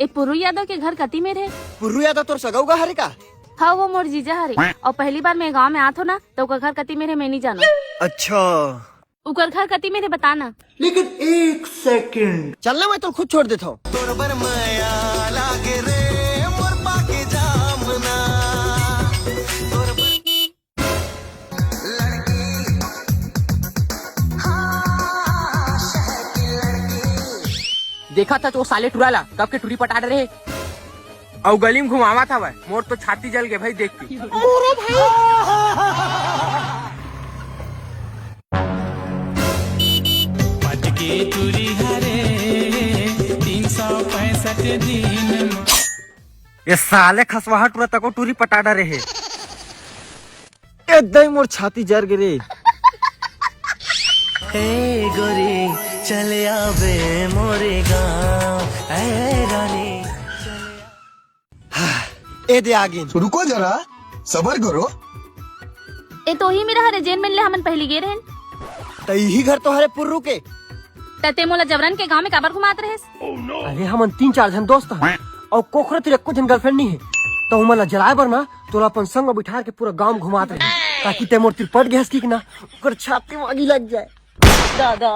ए पुरु यादव के घर कती में रहे। पुर्रू यादव तोर सगौगा हरे का? हाँ वो मोर जीजा हरे, और पहली बार मैं गांव में आत हो ना तो ओकर घर कती में रहे मैं नहीं जाना। अच्छा ओकर घर कती में रहे बताना। लेकिन 1 सेकंड चलना, मैं तो खुद छोड़ देता हूँ। देखा था तो साले टुराला कब के टूरी पटा रहे और गली में घुमावा था वह। मोर तो छाती जल गए भाई देख के। पटके टूरी हरे 365 दिन। ये साले खसवाहट पूरा तको टूरी पटा रहे। एकदम मोर छाती जर गिरे। हे गोरी चले आवे मोरे गाँव रानी। ए दे आगे रुको जरा, सबर करो। ए तो ही मेरा हरे जेन मिलले हमन पहली गे रहन। तो यही घर तो हरे पुर्रू के। तते मोला जबरन के गांव में काबर घुमात रहे। अरे हमन 3-4 जन दोस्त हैं और कोखरे तेरे को जन गर्लफ्रेंड नहीं है, तो हमला जलाए बर ना तोला अपन संग बिठा के पूरा गांव घुमाते रहे ताकि ते मोर तिर पट गैस की ना ओकर छाती मागी लग जाए। दादा